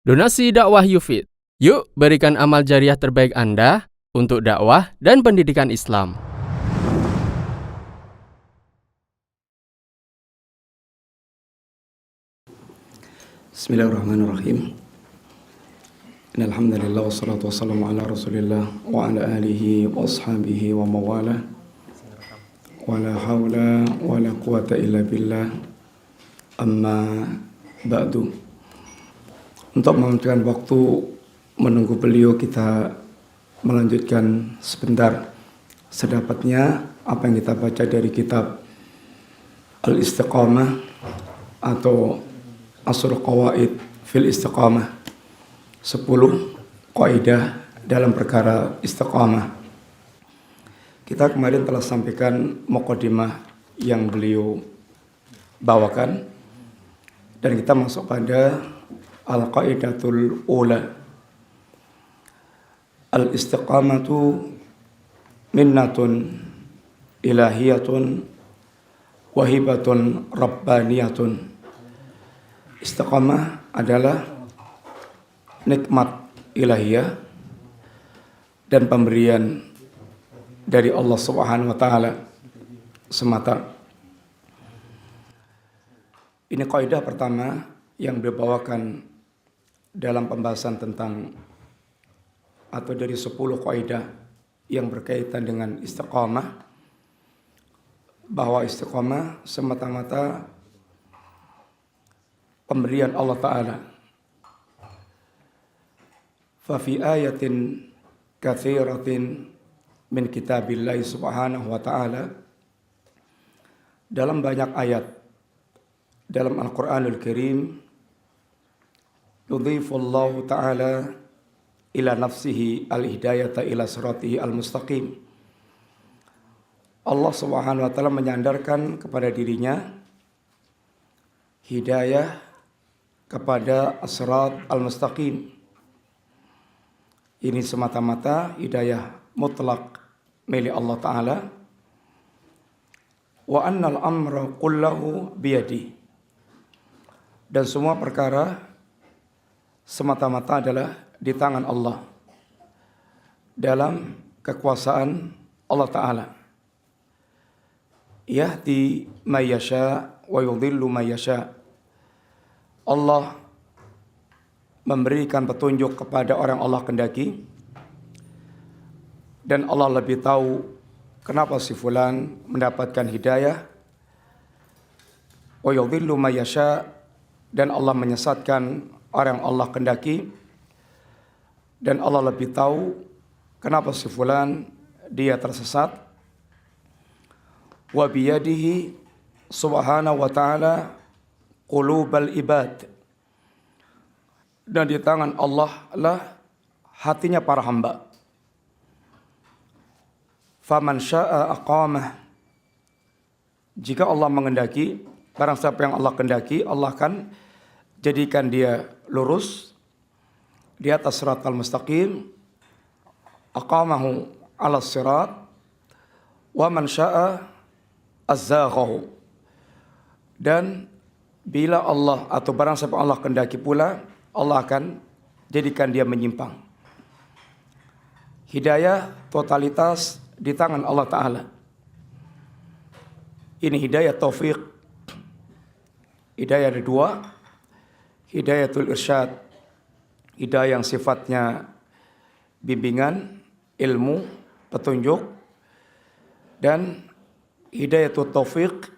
Donasi dakwah Yufid. Yuk berikan amal jariah terbaik Anda untuk dakwah dan pendidikan Islam. Bismillahirrahmanirrahim. Innalhamdulillah wassalatu wassalamu ala Rasulillah wa ala alihi wa ashabihi wa mawalah. Wa la hawla wa la quwata illa billah. Amma ba'du. Untuk memberikan waktu menunggu beliau, kita melanjutkan sebentar sedapatnya apa yang kita baca dari kitab Al-Istiqamah atau Asrul Qawaid fil Istiqamah, 10 kaidah dalam perkara istiqamah. Kita kemarin telah sampaikan muqaddimah yang beliau bawakan, dan kita masuk pada al-qaidatul ula. Al-istiqamatu minnatun ilahiyatun wahibatun rabbaniyatun. Istiqamah adalah nikmat ilahiyah dan pemberian dari Allah Subhanahu wa taala semata. Ini kaidah pertama yang dibawakan dalam pembahasan tentang atau dari 10 kaidah yang berkaitan dengan istiqamah, bahwa istiqamah semata-mata pemberian Allah Ta'ala. Fa fi ayatin katsiratin min kitabillahi subhanahu wa ta'ala, dalam banyak ayat dalam Al-Quranul Karim, yudhifullahu ta'ala ila nafsihi al-hidayata ila siratihi al-mustaqim. Allah subhanahu wa ta'ala menyandarkan kepada dirinya hidayah kepada as-sirat al-mustaqim. Ini semata-mata hidayah mutlak milik Allah Ta'ala. Wa annal amra kullahu biyadi. Dan semua perkara semata-mata adalah di tangan Allah, dalam kekuasaan Allah Ta'ala. Yahdi may yasha wa yudhillu may yasha. Allah memberikan petunjuk kepada orang Allah kendaki, dan Allah lebih tahu kenapa si fulan mendapatkan hidayah. Wa yudhillu may yasha, dan Allah menyesatkan orang Allah kendaki, dan Allah lebih tahu kenapa si fulan dia tersesat. Wa biyadihi subhanahu wa ta'ala qulubal ibad, dan di tangan Allah lah hatinya para hamba. Faman syaa aqamah, jika Allah mengendaki, barang siapa yang Allah kendaki, Allah akan jadikan dia lurus di atas siratal mustaqim. Aqamahu ala sirat. Wa man syaa azzaghahu, dan bila Allah atau barang siapa Allah kendaki pula, Allah akan jadikan dia menyimpang. Hidayah totalitas di tangan Allah Ta'ala. Ini hidayah taufik. Hidayah ada dua. Hidayatul irsyad, hidayah yang sifatnya bimbingan, ilmu, petunjuk. Dan hidayatul taufik,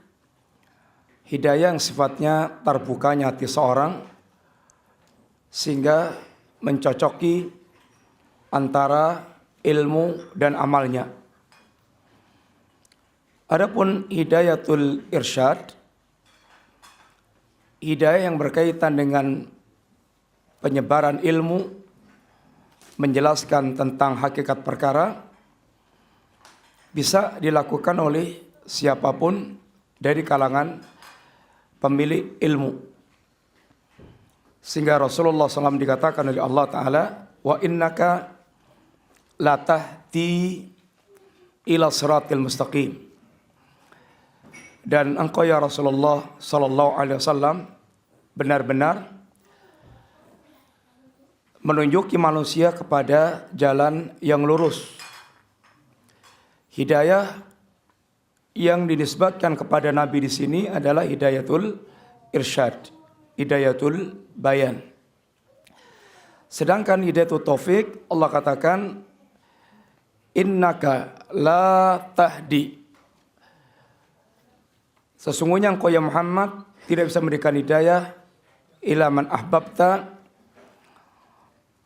hidayah yang sifatnya terbukanya hati seorang sehingga mencocoki antara ilmu dan amalnya. Adapun hidayatul irsyad, hidayah yang berkaitan dengan penyebaran ilmu, menjelaskan tentang hakikat perkara, bisa dilakukan oleh siapapun dari kalangan pemilik ilmu. Sehingga Rasulullah SAW dikatakan oleh Allah Ta'ala, wa innaka la tahdi ila siratil mustaqim. Dan engkau ya Rasulullah sallallahu alaihi wasallam benar-benar menunjuki manusia kepada jalan yang lurus. Hidayah yang dinisbatkan kepada Nabi di sini adalah hidayatul irsyad, hidayatul bayan. Sedangkan hidayatul taufik Allah katakan innaka la tahdi. Sesungguhnya engkau ya Muhammad tidak bisa memberikan hidayah ila man ahbabta,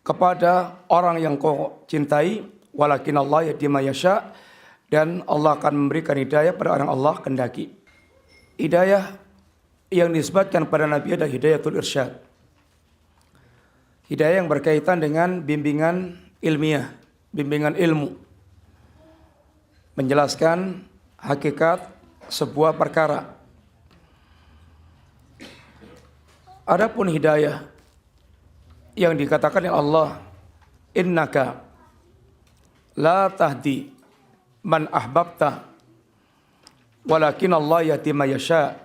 kepada orang yang kau cintai, walakin Allah yahdi man yasha, dan Allah akan memberikan hidayah pada orang Allah kehendaki. Hidayah yang disebutkan pada Nabi adalah hidayatul irsyad. Hidayah yang berkaitan dengan bimbingan ilmiah, bimbingan ilmu, menjelaskan hakikat sebuah perkara. Adapun hidayah yang dikatakan oleh Allah, innaka la tahdi man ahbabta walakin Allah yahdi man yasha.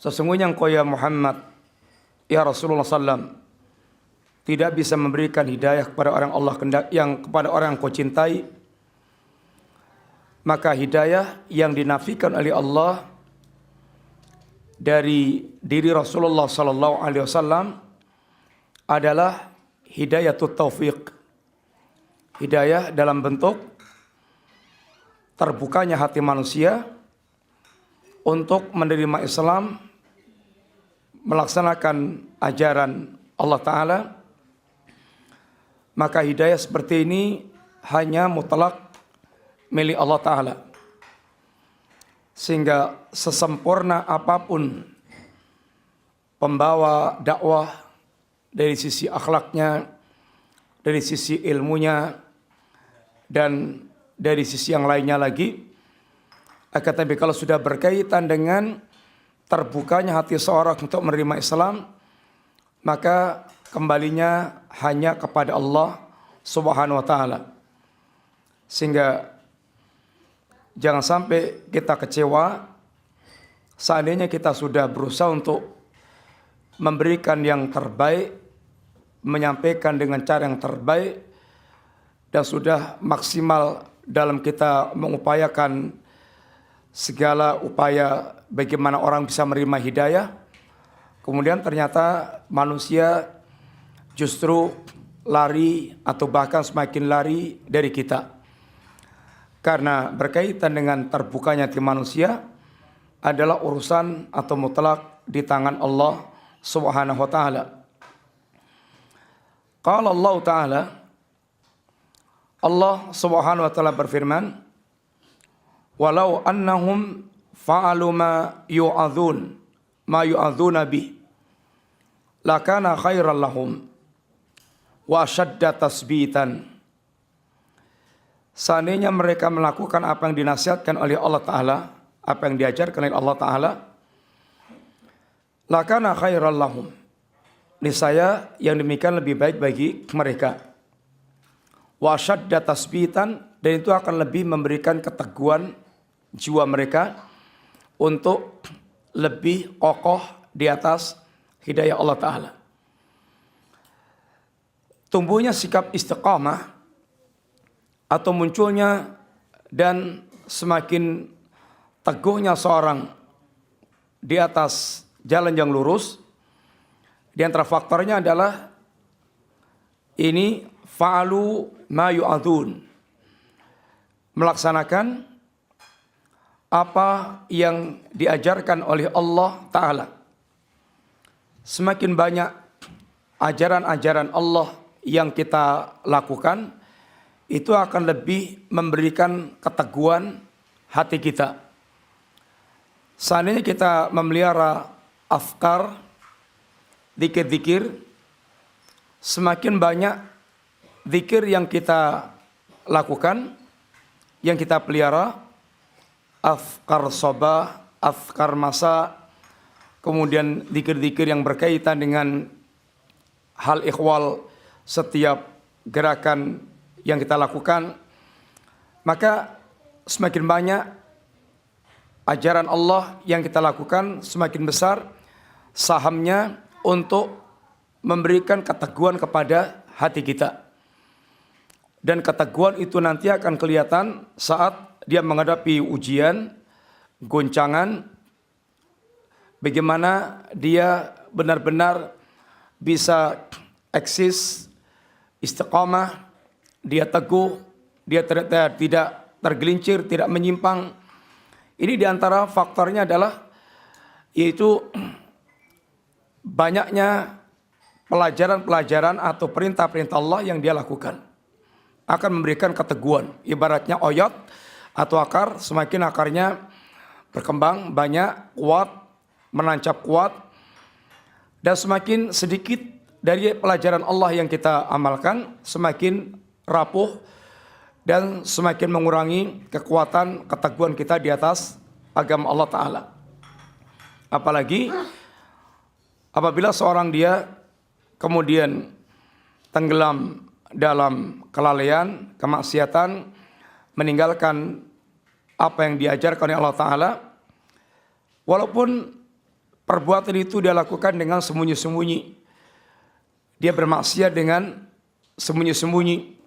Sesungguhnya engkau ya Muhammad, ya Rasulullah sallam, tidak bisa memberikan hidayah kepada orang Allah yang kepada orang yang kau cintai. Maka hidayah yang dinafikan oleh Allah dari diri Rasulullah sallallahu alaihi wasallam adalah hidayatut taufiq. Hidayah dalam bentuk terbukanya hati manusia untuk menerima Islam, melaksanakan ajaran Allah Ta'ala. Maka hidayah seperti ini hanya mutlak milik Allah Ta'ala. Sehingga sesempurna apapun pembawa dakwah dari sisi akhlaknya, dari sisi ilmunya, dan dari sisi yang lainnya lagi, akan tetapi kalau sudah berkaitan dengan terbukanya hati seorang untuk menerima Islam, maka kembalinya hanya kepada Allah Subhanahu wa Ta'ala. Sehingga jangan sampai kita kecewa seandainya kita sudah berusaha untuk memberikan yang terbaik, menyampaikan dengan cara yang terbaik, dan sudah maksimal dalam kita mengupayakan segala upaya bagaimana orang bisa menerima hidayah. Kemudian ternyata manusia justru lari atau bahkan semakin lari dari kita. Karena berkaitan dengan terbukanya hati manusia adalah urusan atau mutlak di tangan Allah Subhanahu wa Ta'ala. Qala Allah Ta'ala, Allah Subhanahu wa Ta'ala berfirman, walau annahum fa'alu ma yu'adzuna bih lakana khairan lahum wa ashadda tasbitan. Seandainya mereka melakukan apa yang dinasihatkan oleh Allah Ta'ala, apa yang diajarkan oleh Allah Ta'ala, lakana khairan lahum, niscaya yang demikian lebih baik bagi mereka. Wa ashadda tasbitan, dan itu akan lebih memberikan keteguhan jiwa mereka untuk lebih kokoh di atas hidayah Allah Ta'ala. Tumbuhnya sikap istiqamah atau munculnya dan semakin teguhnya seorang di atas jalan yang lurus, di antara faktornya adalah ini fa'alu ma yu'adzun, melaksanakan apa yang diajarkan oleh Allah Ta'ala. Semakin banyak ajaran-ajaran Allah yang kita lakukan, itu akan lebih memberikan keteguhan hati kita. Seandainya kita memelihara afkar, zikir-zikir, semakin banyak zikir yang kita lakukan, yang kita pelihara, afkar sobah, afkar masa, kemudian zikir-zikir yang berkaitan dengan hal ikhwal setiap gerakan yang kita lakukan, maka semakin banyak ajaran Allah yang kita lakukan, semakin besar sahamnya untuk memberikan keteguhan kepada hati kita. Dan keteguhan itu nanti akan kelihatan saat dia menghadapi ujian, goncangan, bagaimana dia benar-benar bisa eksis, istiqamah, dia teguh, dia tidak tergelincir, tidak menyimpang. Ini diantara faktornya adalah yaitu banyaknya pelajaran-pelajaran atau perintah-perintah Allah yang dia lakukan. Akan memberikan keteguhan. Ibaratnya oyot atau akar, semakin akarnya berkembang, banyak, kuat, menancap kuat. Dan semakin sedikit dari pelajaran Allah yang kita amalkan, semakin rapuh dan semakin mengurangi kekuatan keteguhan kita di atas agama Allah Ta'ala. Apalagi apabila seorang dia kemudian tenggelam dalam kelalaian, kemaksiatan, meninggalkan apa yang diajarkan oleh Allah Ta'ala, walaupun perbuatan itu dia lakukan dengan sembunyi-sembunyi, dia bermaksiat dengan sembunyi-sembunyi,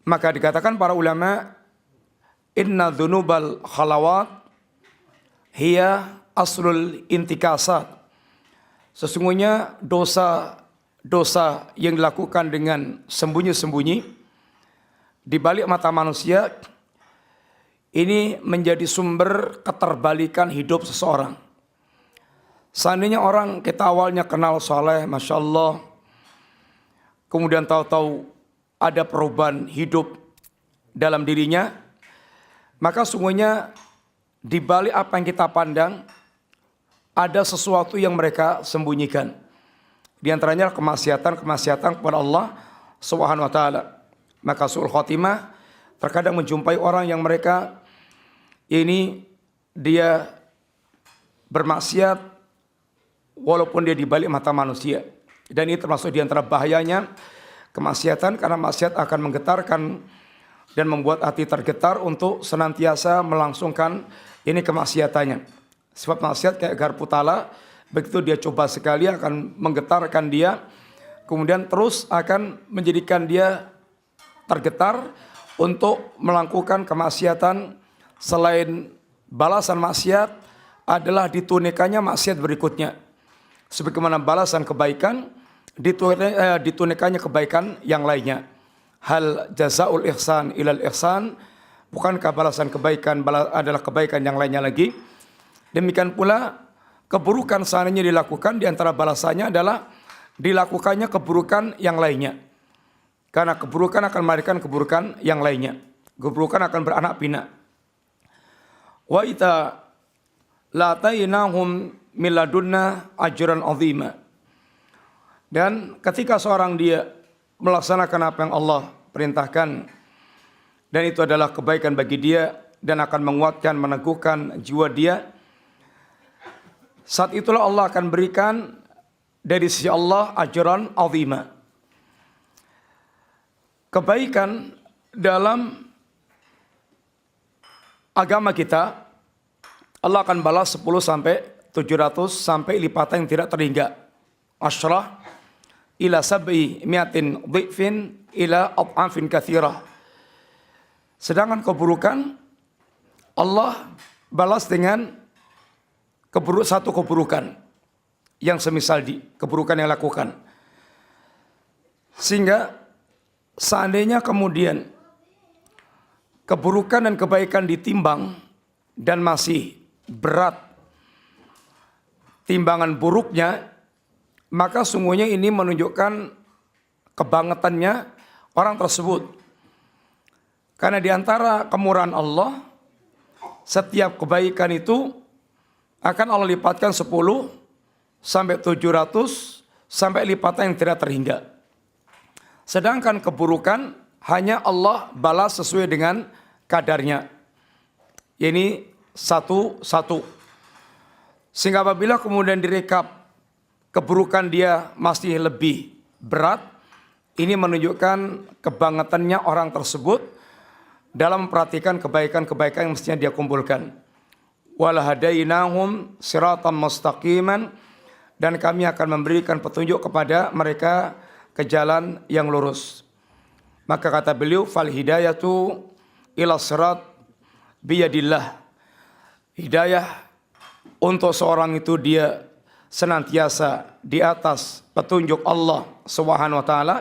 maka dikatakan para ulama, inna dzunubal khalawat hiya aslul intikasat. Sesungguhnya dosa yang dilakukan dengan sembunyi-sembunyi di balik mata manusia ini menjadi sumber keterbalikan hidup seseorang. Seandainya orang kita awalnya kenal soleh, Masya Allah, kemudian tahu-tahu ada perubahan hidup dalam dirinya, maka sungguhnya di balik apa yang kita pandang ada sesuatu yang mereka sembunyikan. Di antaranya kemaksiatan kepada Allah Subhanahu wa taala. Maka su'ul khatimah terkadang menjumpai orang yang mereka ini dia bermaksiat walaupun dia di balik mata manusia. Dan ini termasuk di antara bahayanya kemaksiatan, karena maksiat akan menggetarkan dan membuat hati tergetar untuk senantiasa melangsungkan ini kemaksiatannya. Sifat maksiat kayak garpu tala, begitu dia coba sekali akan menggetarkan dia, kemudian terus akan menjadikan dia tergetar untuk melakukan kemaksiatan. Selain balasan maksiat adalah ditunaikannya maksiat berikutnya. Sebagaimana balasan kebaikan, ditunaikannya kebaikan yang lainnya. Hal jazaul ihsan ilal ihsan, bukankah balasan kebaikan adalah kebaikan yang lainnya lagi? Demikian pula keburukan seandainya dilakukan, di antara balasannya adalah dilakukannya keburukan yang lainnya. Karena keburukan akan melahirkan keburukan yang lainnya. Keburukan akan beranak pinak. Wa ita latainahum min ladunna ajran azima. Dan ketika seorang dia melaksanakan apa yang Allah perintahkan, dan itu adalah kebaikan bagi dia dan akan menguatkan, meneguhkan jiwa dia, saat itulah Allah akan berikan dari sisi Allah ajran azima. Kebaikan dalam agama kita, Allah akan balas 10 sampai 700 sampai lipatan yang tidak terhingga. Asyrah ila sab'i mi'atin dhifin ila ad'afin katsirah. Sedangkan keburukan Allah balas dengan satu keburukan yang semisal di keburukan yang lakukan. Sehingga seandainya kemudian keburukan dan kebaikan ditimbang dan masih berat timbangan buruknya, maka sungguhnya ini menunjukkan kebangetannya orang tersebut. Karena di antara kemurahan Allah, setiap kebaikan itu akan Allah lipatkan 10 sampai 700 sampai lipatan yang tidak terhingga. Sedangkan keburukan hanya Allah balas sesuai dengan kadarnya. Ini satu-satu. Sehingga apabila kemudian direkap keburukan dia masih lebih berat, ini menunjukkan kebangetannya orang tersebut dalam memperhatikan kebaikan-kebaikan yang mestinya dia kumpulkan. Walahadainahum siratan mustaqiman, dan kami akan memberikan petunjuk kepada mereka ke jalan yang lurus. Maka kata beliau, fal hidayatu ila sirat biyadillah. Hidayah untuk seorang itu dia senantiasa di atas petunjuk Allah Subhanahu wa taala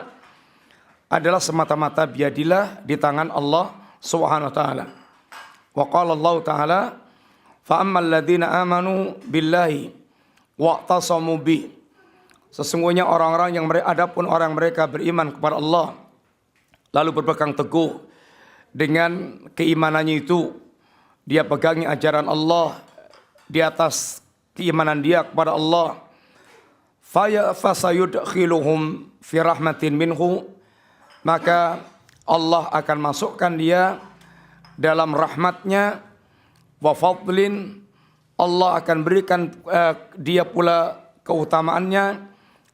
adalah semata-mata biyadillah, di tangan Allah Subhanahu wa taala. Wa qala Allah taala, fa ammal ladzina amanu billahi wa'tasamu bih. Sesungguhnya orang-orang yang adapun orang mereka beriman kepada Allah lalu berpegang teguh dengan keimanannya itu, dia pegangi ajaran Allah di atas keimanan dia kepada Allah, fasayudkhiluhum fi rahmatin minhu, maka Allah akan masukkan dia dalam rahmatnya, wa fadlin, Allah akan berikan dia pula keutamaannya,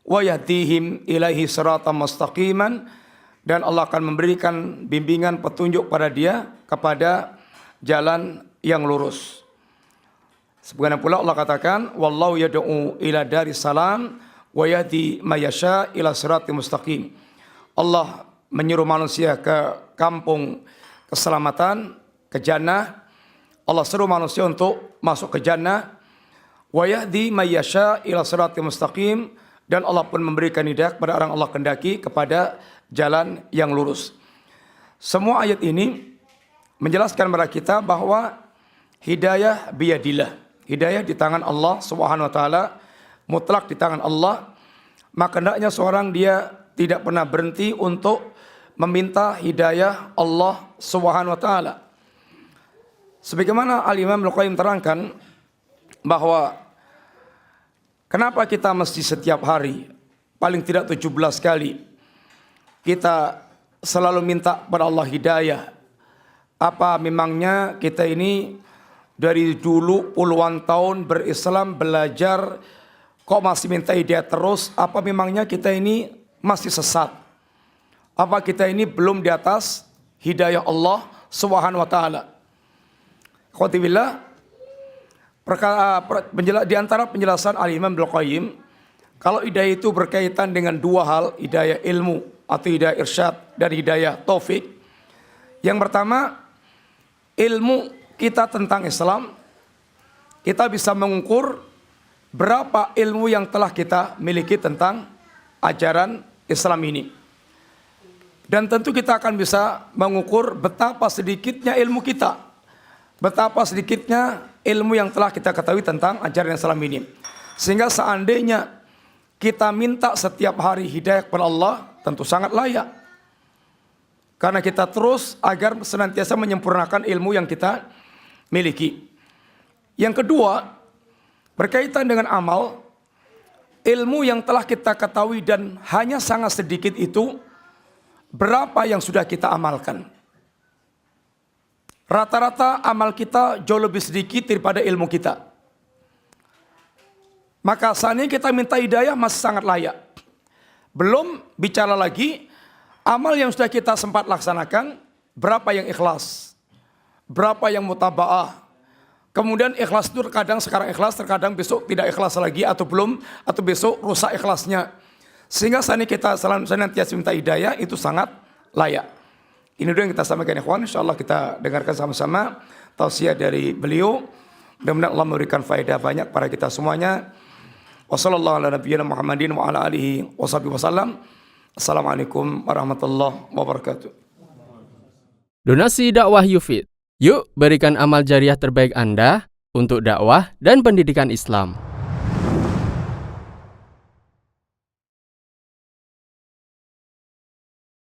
wa yahdihim ilaihi siratan mustaqiman, dan Allah akan memberikan bimbingan petunjuk pada dia kepada jalan yang lurus. Sebagaimana pula Allah katakan, wallahu yad'u ila daris salam wa yahdi may yasha ila siratal mustaqim. Allah menyuruh manusia ke kampung keselamatan, ke jannah. Allah seru manusia untuk masuk ke jannah. Wa yahdi may yasha ila siratal mustaqim, dan Allah pun memberikan hidayah kepada orang Allah kehendaki kepada jalan yang lurus. Semua ayat ini menjelaskan kepada kita bahwa hidayah biyadillah. Hidayah di tangan Allah Subhanahu wa taala, mutlak di tangan Allah. Maka hendaknya seorang dia tidak pernah berhenti untuk meminta hidayah Allah Subhanahu wa taala. Sebagaimana Al-Imam Al-Qayyim terangkan bahwa kenapa kita mesti setiap hari paling tidak 17 kali kita selalu minta kepada Allah hidayah. Apa memangnya kita ini dari dulu puluhan tahun berislam, belajar, kok masih minta hidayah terus? Apa memangnya kita ini masih sesat? Apa kita ini belum di atas hidayah Allah Subhanahu wa taala? Khotibillah, di antara penjelasan Al-Imam Al-Qayyim, kalau hidayah itu berkaitan dengan dua hal, hidayah ilmu atau hidayah irsyad dan hidayah taufik. Yang pertama, ilmu kita tentang Islam, kita bisa mengukur berapa ilmu yang telah kita miliki tentang ajaran Islam ini. Dan tentu kita akan bisa mengukur betapa sedikitnya ilmu kita, betapa sedikitnya ilmu yang telah kita ketahui tentang ajaran Islam ini. Sehingga seandainya kita minta setiap hari hidayah kepada Allah, tentu sangat layak. Karena kita terus agar senantiasa menyempurnakan ilmu yang kita miliki. Yang kedua, berkaitan dengan amal, ilmu yang telah kita ketahui dan hanya sangat sedikit itu, berapa yang sudah kita amalkan? Rata-rata amal kita jauh lebih sedikit daripada ilmu kita. Maka saatnya kita minta hidayah masih sangat layak. Belum bicara lagi amal yang sudah kita sempat laksanakan, berapa yang ikhlas, berapa yang mutaba'ah. Kemudian ikhlas itu terkadang sekarang ikhlas, terkadang besok tidak ikhlas lagi, atau belum, atau besok rusak ikhlasnya. Sehingga saat ini kita senantiasa minta hidayah, itu sangat layak. Ini dulu yang kita sampaikan ikhwan, insyaallah kita dengarkan sama-sama tausiah dari beliau. Mudah-mudahan Allah memberikan faedah banyak pada kita semuanya. Wassalamualaikum warahmatullahi wabarakatuh. Donasi dakwah Yufid. Yuk berikan amal jariah terbaik Anda untuk dakwah dan pendidikan Islam.